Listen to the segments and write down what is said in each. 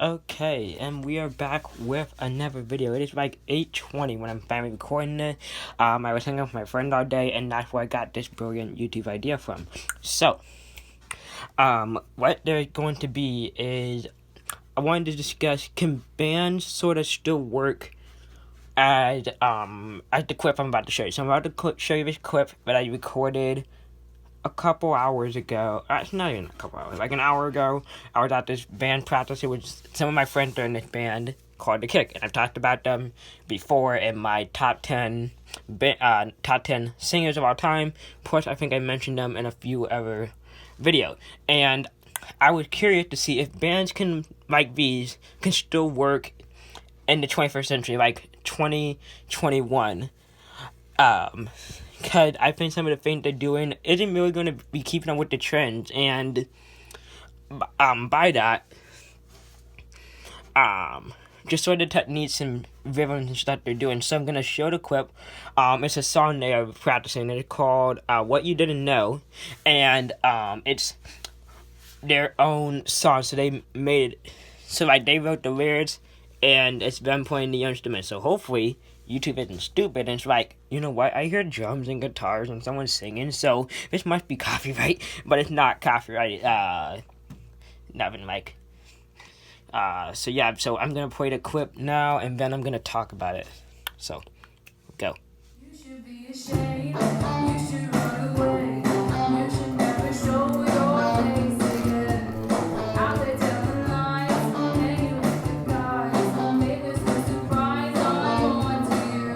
Okay, and we are back with another video. It is like 8:20 when I'm finally recording it. I was hanging out with my friend all day, and that's where I got this brilliant YouTube idea from. So, what they're going to be is, I wanted to discuss, can bands sort of still work as the clip I'm about to show you. So I'm about to show you this clip that I recorded a couple hours ago. It's not even a couple hours, like an hour ago. I was at this band practice. It was some of my friends are in this band called The Kick, and I've talked about them before in my top 10 singers of all time. Plus, I think I mentioned them in a few other videos. And I was curious to see if bands like these can still work in the 21st century, like 2021. Because I think some of the things they're doing isn't really going to be keeping up with the trends, and by that, just sort of techniques and rhythms and stuff they're doing. So I'm going to show the clip. It's a song they are practicing. It's called What You Didn't Know, and it's their own song. So they made it, so like they wrote the lyrics, and it's them playing the instruments. So hopefully YouTube isn't stupid and it's like, you know what, I hear drums and guitars and someone singing, so this must be copyright, but it's not copyright. Nothing like. So yeah, so I'm gonna play the clip now, and then I'm gonna talk about it. So, go. You should be ashamed. You should run away. You should never show your face again. Out there telling lies, hanging with the guys. Maybe it's no surprise I'm on to you.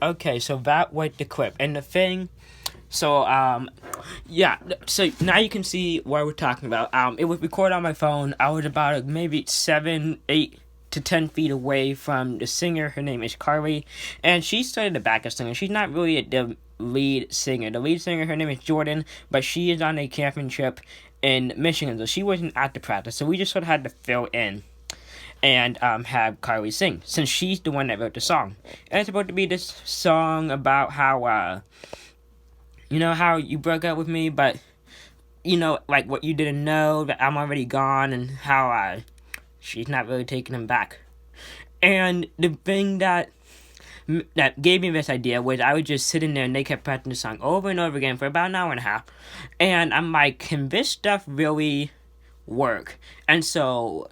Okay, so that was the clip. And the thing, so, yeah, so now you can see what we're talking about. It was recorded on my phone. I was about maybe 7, 8 to 10 feet away from the singer. Her name is Carly, and she started the backup singer. She's not really the lead singer. The lead singer, her name is Jordan, but she is on a camping trip in Michigan, so she wasn't at the practice. So we just sort of had to fill in and have Carly sing, since she's the one that wrote the song. And it's supposed to be this song about how, how you broke up with me, but, like what you didn't know, that I'm already gone, and how she's not really taking him back. And the thing that gave me this idea was I was just sitting there and they kept practicing the song over and over again for about an hour and a half. And I'm like, can this stuff really work? And so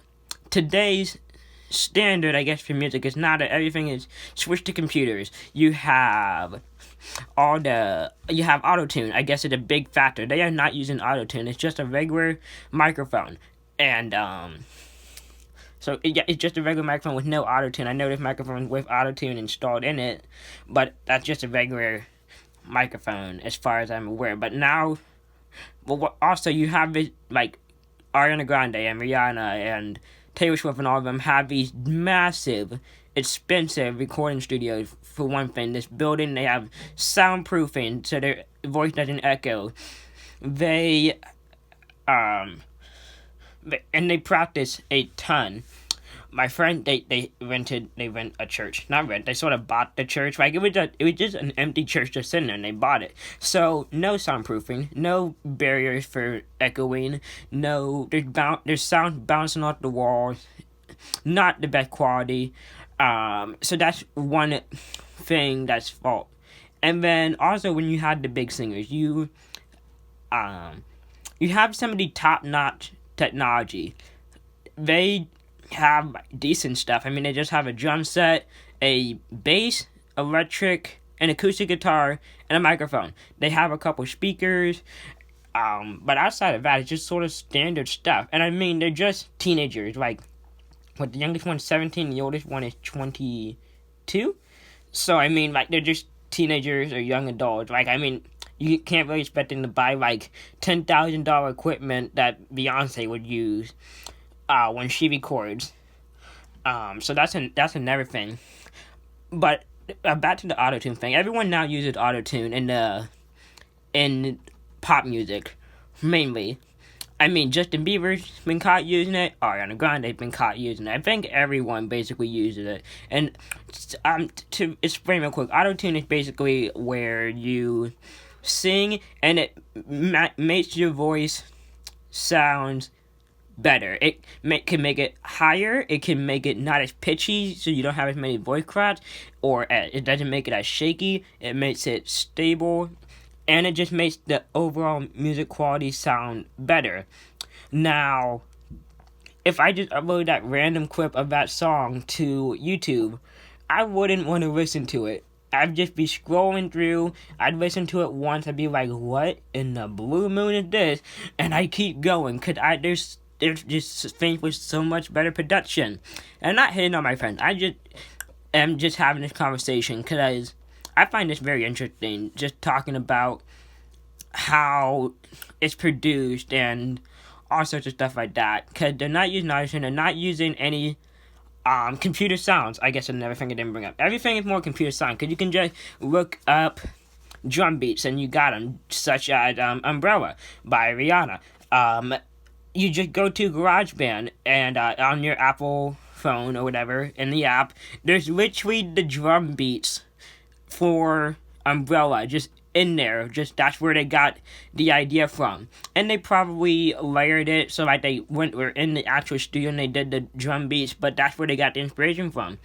today's standard, I guess, for music is now that everything is switched to computers. You have AutoTune. I guess it's a big factor. They are not using AutoTune. It's just a regular microphone. And so it's just a regular microphone with no AutoTune. I know there's microphone with AutoTune installed in it, but that's just a regular microphone as far as I'm aware. But now, also you have it like Ariana Grande and Rihanna and Taylor Swift and all of them have these massive, expensive recording studios. For one thing, this building, they have soundproofing so their voice doesn't echo. They and they practice a ton. My friend, they rent a church. Not rent, they sort of bought the church. Like, it was just an empty church just sitting there, and they bought it. So, no soundproofing, no barriers for echoing, there's sound bouncing off the walls, not the best quality. So that's one thing that's fault. And then, also, when you had the big singers, you have some of the top-notch technology. They have decent stuff. I mean, they just have a drum set, a bass, electric, an acoustic guitar, and a microphone. They have a couple speakers, but outside of that, it's just sort of standard stuff. And I mean, they're just teenagers. Like, what, the youngest one's 17, the oldest one is 22? So, I mean, like, they're just teenagers or young adults. Like, I mean, you can't really expect them to buy, like, $10,000 equipment that Beyonce would use when she records. So that's another thing. But back to the AutoTune thing. Everyone now uses AutoTune in pop music, mainly. I mean, Justin Bieber's been caught using it. Ariana Grande's been caught using it. I think everyone basically uses it. And to explain real quick, AutoTune is basically where you sing and it makes your voice sound better. It can make it higher. It can make it not as pitchy, so you don't have as many voice cracks, or it doesn't make it as shaky. It makes it stable, and it just makes the overall music quality sound better. Now, if I just upload that random clip of that song to YouTube, I wouldn't want to listen to it. I'd just be scrolling through. I'd listen to it once. I'd be like, what in the blue moon is this? And I keep going, because there's just things with so much better production. And I'm not hitting on my friends. I just am just having this conversation because I find this very interesting, just talking about how it's produced and all sorts of stuff like that. Because they're not using AutoTune, they're not using any computer sounds. I guess another thing I didn't bring up. Everything is more computer sound, because you can just look up drum beats and you got them, such as Umbrella by Rihanna. You just go to GarageBand and on your Apple phone or whatever, in the app, there's literally the drum beats for Umbrella just in there. Just that's where they got the idea from. And they probably layered it so like were in the actual studio and they did the drum beats, but that's where they got the inspiration from.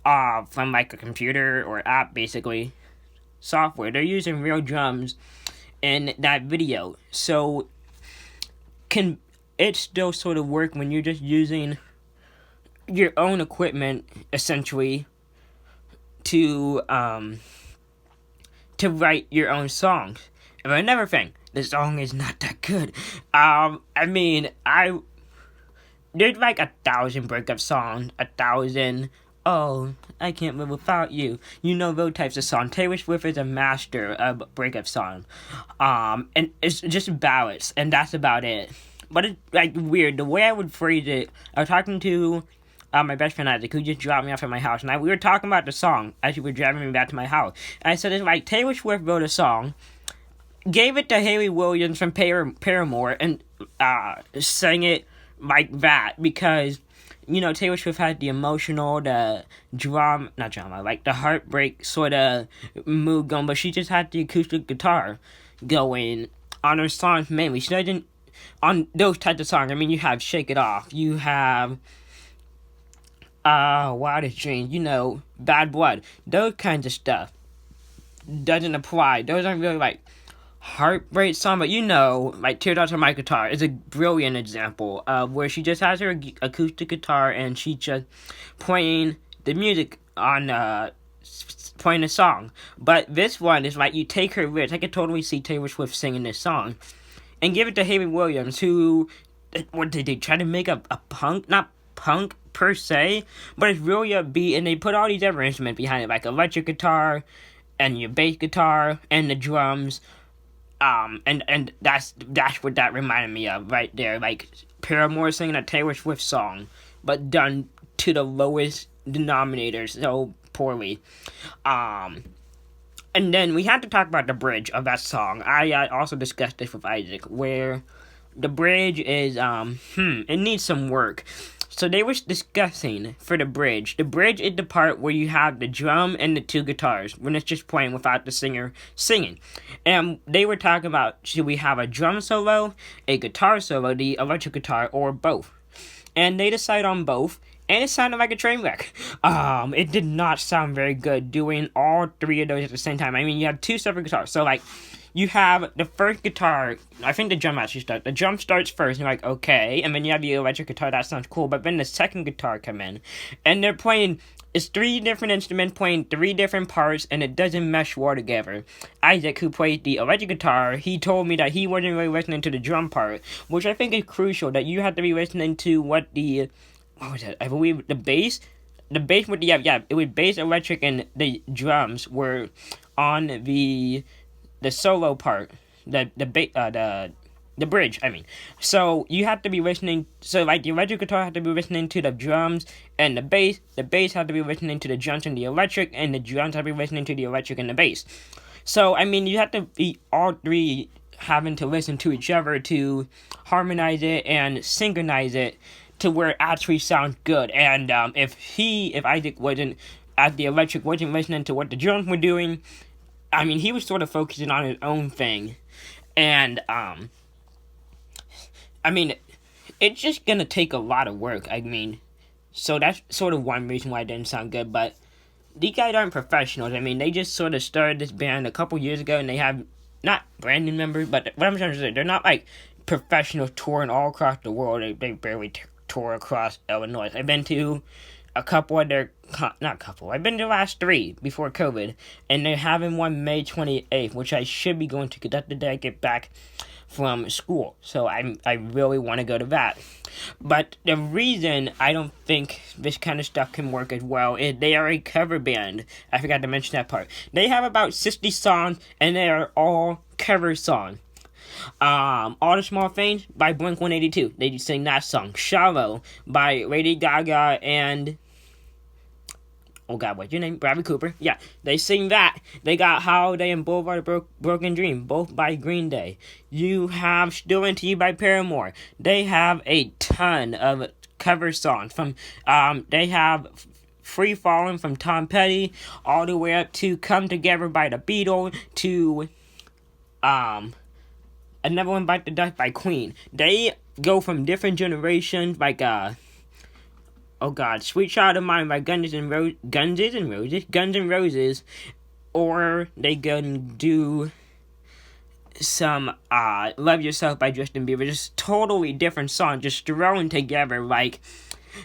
From like a computer or app, basically. Software. They're using real drums in that video. So can it still sort of work when you're just using your own equipment, essentially, to write your own songs? And another thing, the song is not that good. I mean, there's like 1,000 breakup songs, 1,000 Oh, I can't live without you. You know those types of songs. Taylor Swift is a master of breakup song. And it's just ballads, and that's about it. But it's like weird. The way I would phrase it, I was talking to my best friend Isaac, who just dropped me off at my house, and we were talking about the song as he was driving me back to my house. And I said it's like Taylor Swift wrote a song, gave it to Haley Williams from Paramore, and sang it like that because Taylor Swift had the emotional, the not drama, like the heartbreak sort of mood going, but she just had the acoustic guitar going on her songs mainly. She doesn't, on those types of songs, I mean, you have Shake It Off, you have, Wildest Dreams, Bad Blood, those kinds of stuff doesn't apply. Those aren't really like heartbreak song, but like Teardrops on My Guitar is a brilliant example of where she just has her acoustic guitar and she just playing the music on playing the song. But this one is like you take her lyrics. I could totally see Taylor Swift singing this song and give it to Haley Williams, who, what did they try to make a punk, not punk per se, but it's really a beat, and they put all these other instruments behind it, like electric guitar and your bass guitar and the drums. And that's what that reminded me of right there. Like Paramore singing a Taylor Swift song, but done to the lowest denominator so poorly. And then we had to talk about the bridge of that song. I also discussed this with Isaac, where the bridge is, it needs some work. So they were discussing for the bridge. The bridge is the part where you have the drum and the two guitars, when it's just playing without the singer singing. And they were talking about, should we have a drum solo, a guitar solo, the electric guitar, or both? And they decided on both, and it sounded like a train wreck. It did not sound very good doing all three of those at the same time. I mean, you have two separate guitars, so like, you have the first guitar, I think the drum actually starts. The drum starts first, and you're like, okay. And then you have the electric guitar, that sounds cool. But then the second guitar come in, and they're playing, it's three different instruments playing three different parts, and it doesn't mesh well together. Isaac, who played the electric guitar, he told me that he wasn't really listening to the drum part, which I think is crucial, that you have to be listening to what was it? I believe the bass with it was bass, electric, and the drums were on the solo part, the bridge, I mean. So you have to be listening, so like the electric guitar have to be listening to the drums and the bass have to be listening to the drums and the electric, and the drums have to be listening to the electric and the bass. So, I mean, you have to be all three having to listen to each other to harmonize it and synchronize it to where it actually sounds good. And if Isaac wasn't, at the electric, wasn't listening to what the drums were doing, I mean, he was sort of focusing on his own thing, and, I mean, it's just gonna take a lot of work, I mean, so that's sort of one reason why it didn't sound good, but these guys aren't professionals. I mean, they just sort of started this band a couple years ago, and they have, not brand new members, but what I'm trying to say, they're not, like, professionals touring all across the world. They barely tour across Illinois. I've been to a couple of their, I've been to the last three before COVID, and they're having one May 28th, which I should be going to, because that's the day I get back from school, so I really want to go to that. But the reason I don't think this kind of stuff can work as well is they are a cover band. I forgot to mention that part. They have about 60 songs, and they are all cover songs. All the Small Things by Blink-182. They sing that song. Shallow by Lady Gaga and, oh God, what's your name? Bradley Cooper. Yeah, they sing that. They got Holiday and Boulevard of Broken Dream, both by Green Day. You have Still Into You by Paramore. They have a ton of cover songs. They have Free Falling from Tom Petty, all the way up to Come Together by the Beatles, to Another One Bite the Dust by Queen. They go from different generations, like, oh God, Sweet Child of Mine by Guns N' Roses, or they gonna do some, Love Yourself by Justin Bieber. Just totally different songs, just thrown together, like,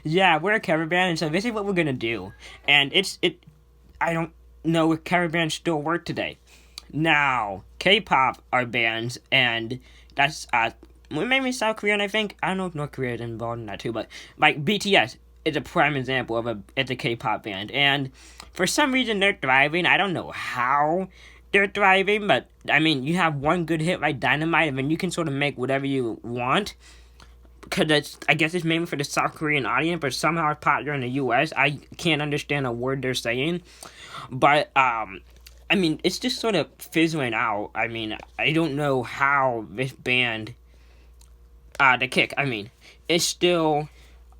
yeah, we're a cover band, and so this is what we're gonna do. And I don't know if cover bands still work today. Now, K-pop are bands, and that's, maybe South Korean, I think. I don't know if North Korea is involved in that too, but, like, BTS. is a prime example of it's a K-pop band, and for some reason they're thriving. I don't know how they're thriving, but I mean, you have one good hit like Dynamite, and then you can sort of make whatever you want. Because I guess it's mainly for the South Korean audience, but somehow it's popular in the U.S. I can't understand a word they're saying, but I mean, it's just sort of fizzling out. I mean, I don't know how this band, the Kick, I mean, it's still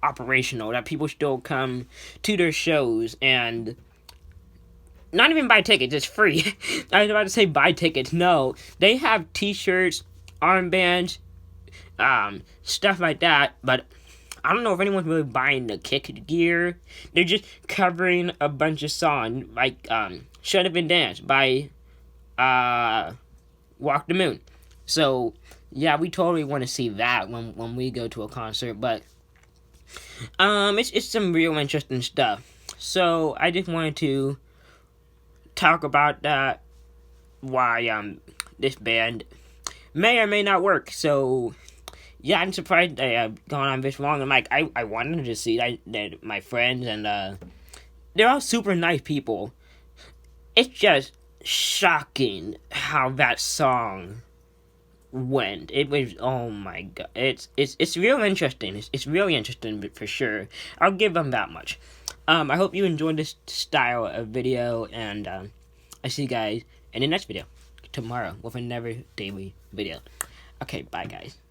operational, that people still come to their shows and not even buy tickets, it's free. I was about to say buy tickets. No, they have t-shirts, armbands, stuff like that, but I don't know if anyone's really buying the Kick gear. They're just covering a bunch of songs, like, Shut Up and Dance by, Walk the Moon. So, yeah, we totally want to see that when we go to a concert, but, it's some real interesting stuff. So, I just wanted to talk about that, why, this band may or may not work, so yeah, I'm surprised they have gone on this long. I'm like, I wanted to see my friends, and they're all super nice people. It's just shocking how that song went. It was, oh my god, it's real interesting. It's really interesting for sure. I'll give them that much. I hope you enjoyed this style of video, and I see you guys in the next video tomorrow with another daily video. Okay, bye guys.